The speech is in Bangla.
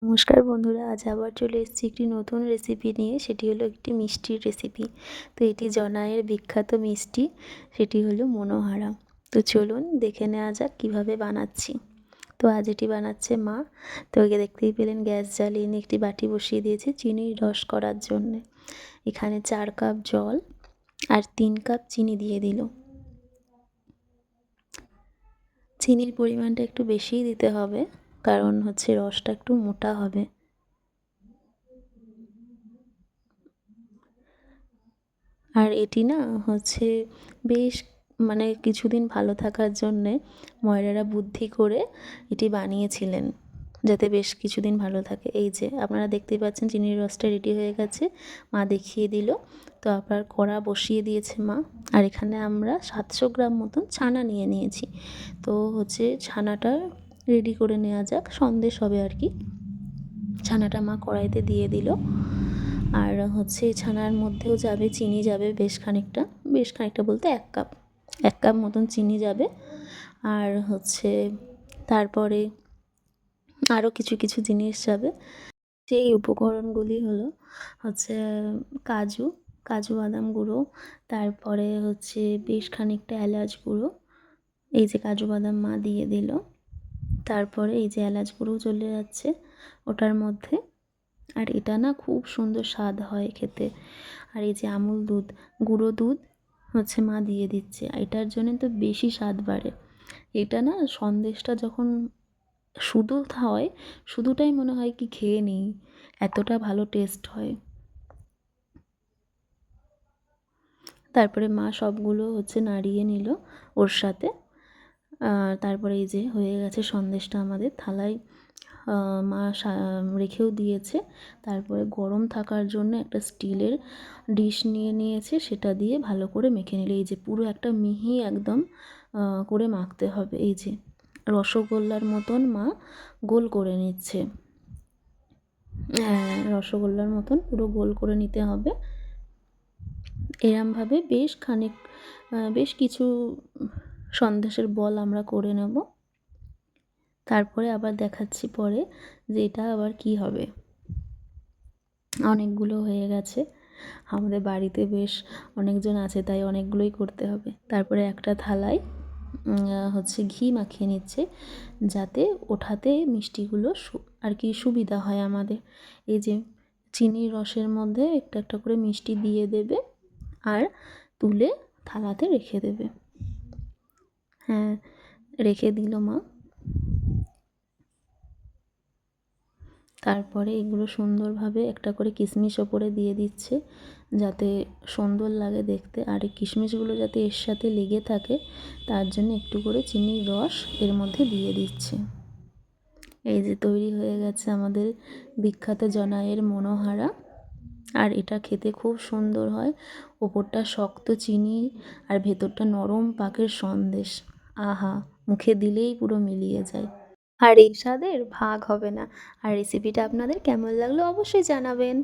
নমস্কার বন্ধুরা, আজ আবার চলে এসেছি একটি নতুন রেসিপি নিয়ে। সেটি হলো একটি মিষ্টির রেসিপি। তো এটি জনায়ের বিখ্যাত মিষ্টি, সেটি হলো মনোহারা। তো চলুন দেখে নেওয়া যাক কীভাবে বানাচ্ছি। তো আজ এটি বানাচ্ছে মা। তো একে দেখতেই পেলেন, গ্যাস জ্বালিয়ে নিয়ে একটি বাটি বসিয়ে দিয়েছে চিনির রস করার জন্যে। এখানে 4 কাপ জল আর 3 কাপ চিনি দিয়ে দিল। চিনির পরিমাণটা একটু বেশিই দিতে হবে, কারণ রসটা একটু মোটা হবে। আর এটি না বেশ কিছুদিন ভালো থাকার জন্যে ময়রারা বুদ্ধি করে এটি বানিয়েছিলেন, যাতে বেশ কিছুদিন ভালো থাকে। এই যে আপনারা দেখতেই পাচ্ছেন চিনির রসটা রেডি হয়ে গেছে, মা দেখিয়ে দিল। তো আবার কড়া বসিয়ে দিয়েছে মা। আর এখানে আমরা 700 গ্রাম মতন ছানা নিয়ে নিয়েছি। তো ছানাটা রেডি করে নেওয়া যাক, সন্দেশ হবে আর কি। ছানাটা মা কড়াইতে দিয়ে দিল। আর ছানার মধ্যেও যাবে চিনি, যাবে বেশ খানিকটা বলতে 1 কাপ মতন চিনি যাবে। আর তারপরে আরও কিছু কিছু জিনিস যাবে। সেই উপকরণগুলি হলো কাজু কাজু বাদাম গুঁড়ো, তারপরে বেশ খানিকটা এলাচ গুঁড়ো। এই যে কাজু বাদাম মা দিয়ে দিল। তারপরে এই যে এলাচ গুঁড়ো চলে যাচ্ছে ওটার মধ্যে। আর এটা না খুব সুন্দর স্বাদ হয় খেতে। আর এই যে আমুল দুধ, গুঁড়ো দুধ মা দিয়ে দিচ্ছে। এটার জন্য তো বেশি স্বাদ বাড়ে। এটা না সন্দেশটা যখন শুধু হয়, শুধুটাই মনে হয় কি খেয়ে নিই, এতটা ভালো টেস্ট হয়। তারপরে মা সবগুলো নাড়িয়ে নিল ওর সাথে। তারপরে এই যে হয়ে গেছে সন্দেশটা আমাদের থালায়। মা রেখেও দিয়েছে। তারপরে গরম থাকার জন্য একটা স্টিলের ডিশ নিয়ে নিয়েছে, সেটা দিয়ে ভালো করে মেখে নিলে এই যে পুরো একটা মিহি একদম করে মাখতে হবে। এই যে রসগোল্লার মতন মা গোল করে নিচ্ছে। হ্যাঁ, রসগোল্লার মতন পুরো গোল করে নিতে হবে। এরমভাবে বেশ কিছু সন্দেশের বল আমরা করে নেব। তারপরে আবার দেখাচ্ছি পরে যে এটা আবার কি হবে। অনেকগুলো হয়ে গেছে, আমাদের বাড়িতে বেশ অনেকজন আছে, তাই অনেকগুলোই করতে হবে। তারপরে একটা থালায় ঘি মাখিয়ে নিচ্ছে, যাতে ওঠাতে মিষ্টিগুলো আর কি সুবিধা হয় আমাদের। এই যে চিনির রসের মধ্যে একটা একটা করে মিষ্টি দিয়ে দেবে আর তুলে থালাতে রেখে দেবে। হ্যাঁ, রেখে দিল মা। তারপরে এগুলো সুন্দরভাবে একটা করে কিশমিশ ওপরে দিয়ে দিচ্ছে, যাতে সুন্দর লাগে দেখতে। আর এই কিশমিশগুলো যাতে এর সাথে লেগে থাকে, তার জন্য একটু করে চিনির রস এর মধ্যে দিয়ে দিচ্ছে। এই যে তৈরি হয়ে গেছে আমাদের বিখ্যাত জনায়ের মনোহারা। আর এটা খেতে খুব সুন্দর হয়। ওপরটা শক্ত চিনি আর ভেতরটা নরম পাকের সন্দেশ। আহা, মুখে দিলেই পুরো মিলিয়ে যায়। আর এই স্বাদের ভাগ হবে না। আর রেসিপিটা আপনাদের কেমন লাগলো অবশ্যই জানাবেন।